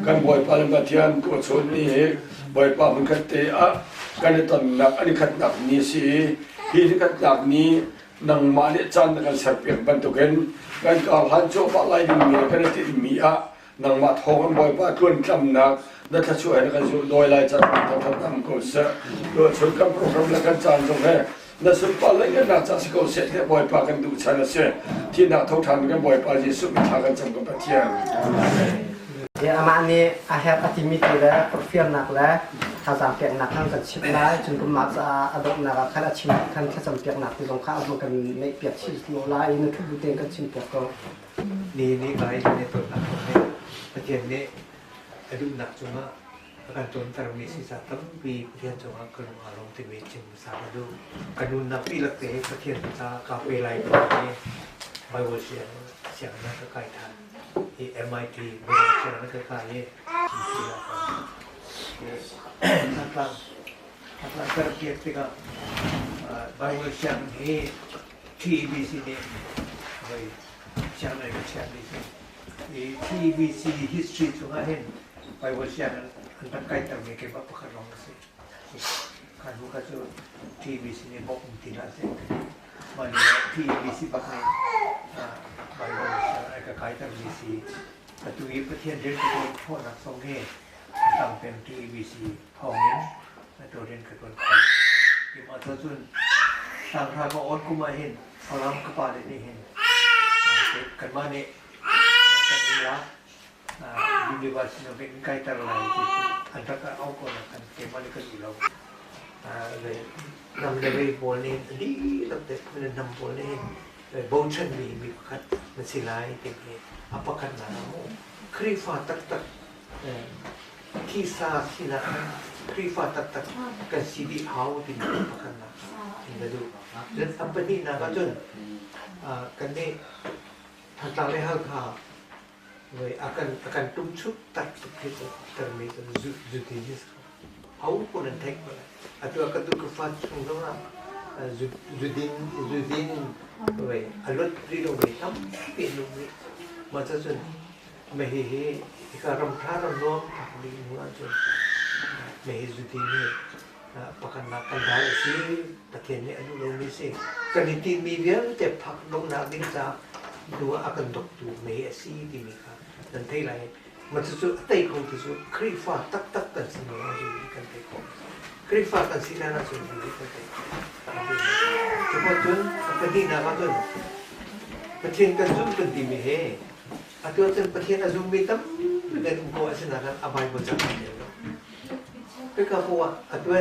กันบ่อยปาลมาเทียนตัวชนนี่บ่อยปามันขัดเตะกันตอนหนักอันนี้ขัดหนักนี่สิที่ขัดหนักนี้นังมาเนี่ยจันกันสับเปลี่ยนบรรทุกกันกันก็หันโจบอะไรนี่มีกันติดมีนังมาทองกันบ่อยปาทวนจำหนักนั่นถ้าช่วยกันอยู่โดยไล่จัดทำก็เสร็จโดยชนกันโปรแกรมแล้วกันจันตรงนี้นั่นสุดปาเลยกันน่าจะสกุลเสร็จบ่อยปากันดูชันเสียที่นักท่องทันกันบ่อยปาที่สุดทางกันจำกันไปเที่ยงเนี่ยอามานี่อาเฮปอติมิตแล้วโปรเฟียนักแล้วถ้าจำเปียกหนักทั้งกันชิบแล้วจนกุมมาจะอดมนักขั้นชิมขั้นแค่จำเปียกหนักที่สงข้าวมันกันในเปียกชิโลลายนึกถึงบุตรกันชิมเปียกก็นี่ก็ไอ้ในตัวหนักเนี่ยประเทศนี้อดีตหนักจังว่าการจนตรมีศีรษะตั้งปีประเทศจังว่าการอารมณ์ที่มีจิตสารดูการนุนนับปีละเตะประเทศจะกาเปไลตัวนี้ไบโอเสียงนั่นก็ใกล้ทันMIT บริษัทนักการเงินทั้งหลังเกียรติกับบริษัทนี้ TBC นี่ไปเชียงใหม่กับเชียงใหม่TBC history ตรงนั้นเห็นบริษัทอันตั้งใกล้แต่ไม่เก็บว่าประกันรองสิการรู้ก็จะ TBC นี่บอกมุติละเส้นมัน TBC ปักในไปบริษัทไอ้ก็ใกล้แต่มีสีแต่ตัวนี้ประเทศเรียนรู้พ่อนักสงฆ์เนี่ยตั้งเป็น TBC ห้องนี้และตัวเรียนกับตัวคนที่มาตัวจุนทางทางมาอดกูมาเห็นเอาล้ำกระป๋าได้เห็นกันมาเนี่ยกันนี้ละยูนิเวอร์ซิตี้เป็นใกล้ตลาดที่อันตรายเอาคนกันเก็บมาเลยก็อยู่เราเลยนำเลยโบนี่ดีตั้งแต่เป็นนำโบนี่โบชันมีขัดมันสิไลเต็มเลยอัปกันหนาวครีฟ้าตักที่ซาสินะครีฟ้าตักกันสีดีเอาที่มีอัปกันหนาวเห็นไหมดูแล้วอัปนี่นะก็จนกันนี่ทางตาเลยฮัลข่าวเลยakan tumcuk tak begitu termitan zudinis au pun entek boleh atau akan tu kefat sungguh zudin boleh alot rido boleh tapi nunggu macam tu mehehe ikaram tharam nom tak di mula tu mehe zudin ni pakan makan dah si pakai ni anu long ni si kaniti media tepak long nak dinsa dua akan doktu mehe si di mereka dan thay lại mà thực sự tay không thực sự khi pha tắc cần xin nó gì cần tay không khi pha cần xin là gì cần tay chúng ta tuân cái gì nào mà tuânประเทศกันzoomกันดีมีเฮอาตัวเจ้าประเทศzoomมีตั้มเป็นอุปกรณ์สิ่งนั้นอบายบนจักรเนี่ยเนาะก็คือพวกอาตัว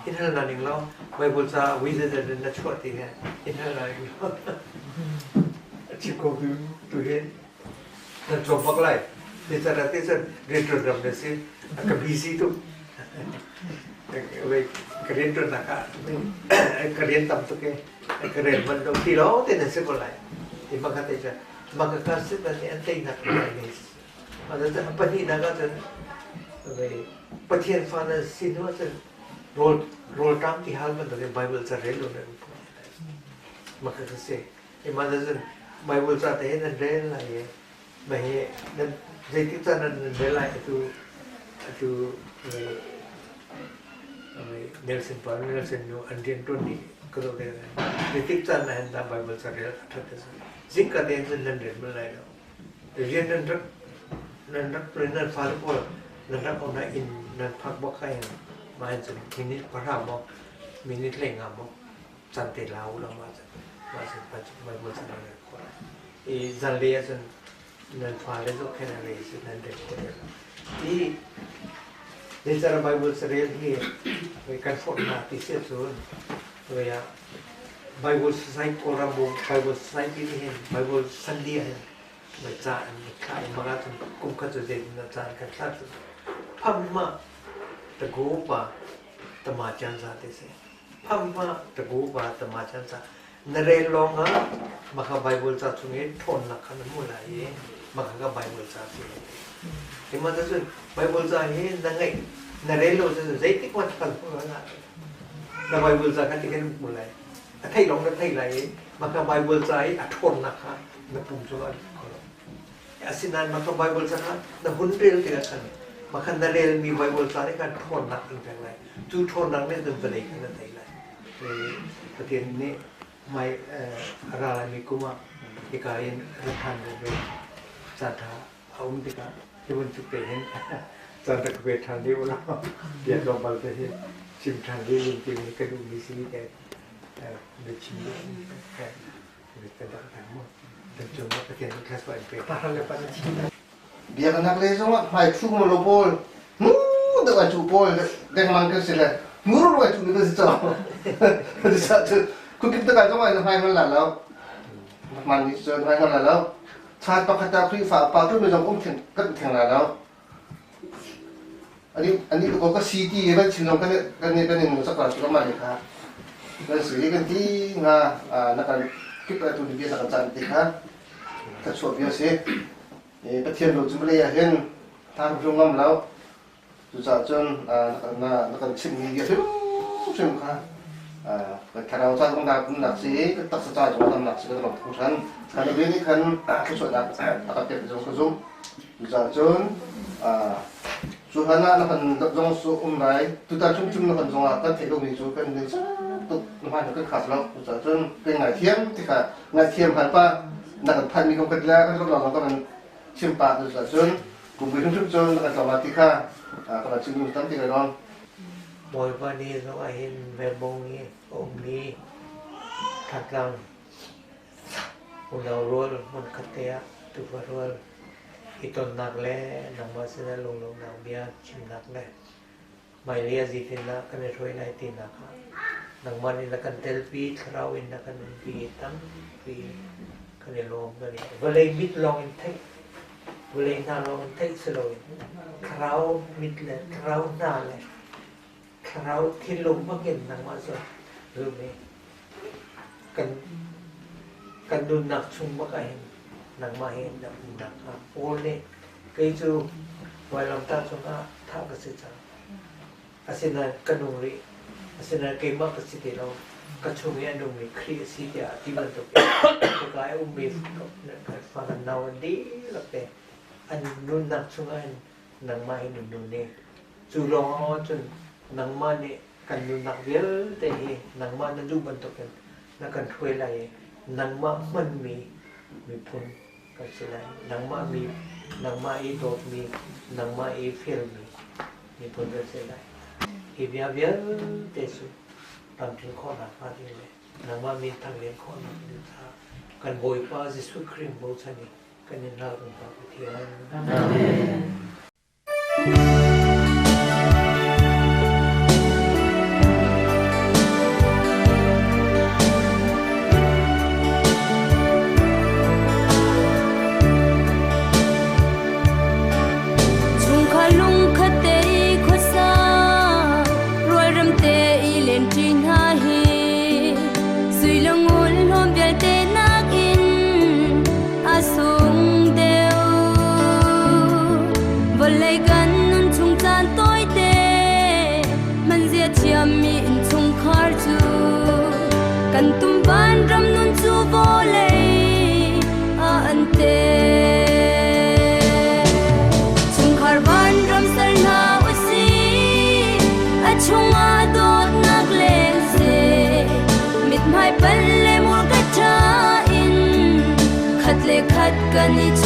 อินเทอร์เน็ตนี่เราใบบนจักรวิจัยเดินนัดชวดที่เนี่ยอินเทอร์เน็ตนี่ชิบกูดูเห็นdan coba lagi, kita nanti sen retro drum desi, agak busy tu, keren tu nak, keren tam tu ke, keren mana tu kilo, tenang sekolah, di mana kata je, mana kasih nanti antai nak ni, mana tu apa ni nak tu, pertian fana sini tu, roll tam di hal mana tu Bible cari lu ni, maka kasih, mana tu Bible cari ni rel lagi. Baik, dan jadi kita dan bela itu Nelson Pan, Nelson New, Andian Tony, kalau dia, jadi kita nak hendak Bible cari ada tu. Jika dia nanti belai tu, dia nanti pernah faham pun, nanti orang in nanti pak bakai, macam minit perham, minit lengah, cantik lau lah macam Bible cari. Zaldia tu. Dan faham tu kan ada isi dan dekor. Ini cara Bible serial ni, mereka format isi tu, ya Bible society orang Bible society ni, Bible sandi ni, baca ni kai marat kum kata jadi baca kata tu. Pamma tegupa temajan saat ini. Pamma tegupa temajan saat. Nerelonga maka Bible saat sungai Tonnak kan mulai. Maka Bible saat ini. Di mana tu Bible saat ini nangai narelo tu jadi kuat kan pula. Dah Bible saat kan tiga mulai. Thay long dah thay lagi. Maka Bible saat ini Tonnak kan dah pun juga. Asinan maka Bible saat dah hundred tiga kan. mà khăn đa lên mi vay bồi cái kan thôn nặng in thằng này chú thôn nặng nên đừng phải lấy cái này lại thì cái tiền này mai ra lại mi cũng mà thì cái in rất hàng về sản thà ông thì cái vấn chụp về hen sản thà về thằng đi ulang dia lom bal thế chim thằng đi luôn chim cái đủ mi xí cái được chim cái cái đặc thằng mà đừng chọn cái tiền cái số về Para lepas chim. Dia kena lesong ah, mai chu mo lopol. Dak ba chu pol, dek mang ke sila. Nguru ba chu ke sa. Di sa tu, ku kita ka jong ai hai man la lao. Man ni so hai man la lao. Chat pa khata khri fa pa tu me jong om theng kat theng la lao. Ani ko ka city ba chin jong kan ni mo sa ka chu ma ni kha. Dan sui kan ti nga na ka kip tu di bi sa kan chan ti kha. Ka chu bi se. Bất thiên đồ chúng bây giờ hiện tham trung ngâm lâu, chú giáo chân nó còn chịu nhiều thứ chịu khá, cái khả năng cho chúng ta cũng đặc sĩ cái tác sự cho chúng ta đặc sĩ cái lòng thông sản, cái này bên cái cái chuyện đặc đặc biệt trong sử dụng, chú giáo chân chú hắn nó còn trong số này, chúng ta chung nó còn trong các thể đồ mình chú cái này tục nó hay cái khát lắm, chú giáo chân cái ngày thiêm thì cả ngày thiêm hẳn pa, nó còn thay mình không cần la cái lúc đó nó còn chim pa tu sa chun cùng với chúng chun là cái mà tika còn là chim tam tika non mỗiวันนี้เราเห็นเวลบงนี้องค์นี้ทัดลังคนเราโรลมันขัดเตะตุฟโรลอีตนนักเล่นังมาเสนลงนังเบียชิมนักเล่ไม่เลียจิตินักกันช่วยไล่ตีนักนังมันนี่นักกันเทลปีเราอินนักกันปีตั้มปีกันลงกันนี่เวลามิดลงอินเทเวลาหน้าลงเทสโลยคราวมิดเลยคราวหน้าเลยคราวที่ลงมาเห็นนังมาสดหรือไม่กันดูหนักชุ่มมากเห็นนังมาเห็นหนักครับโอ้เนี่ยก็จูไว้ลำตาชงอ่ะท่ากระสิจ้าอาศัยนั้นกันนุ่งรีอาศัยนั้นเก่งมากกระสิเดียวก็ช่วงนี้นุ่งรีครีสิเดียที่มันตกก็กลายมีฟังกันนาวดีแล้วแต่อันนู้นนักช่วงนั้นนังมาเห็นนุ่นเนี่ยจูรอจนนังมาเนี่ยกันดูนักเวลแต่เฮนังมานั่นดูบันทึกกันนักกันช่วยอะไรนังมามันมีพุนกันสิไรนังมามีนังมาอีโดดมีนังมาอีเฟลมีพุนกันสิไรอีเบียเวลแต่สุดตามถึงข้อหนักมาที่เลยนังมามีทางเลี้ยงข้อหนักนิทากันโวยป้าจิสุครีมโบชันีกันยินดีกับพระพุทธเจ้ากันตุ้มบานรำนุนจูโบเลยอันเตชุงคาร์บานรำสรนาอุสีอชุงอาโดดนักเลงเซมิดไม้เป็นเลมูลกระชาอินขัดเลขัดกันนิจ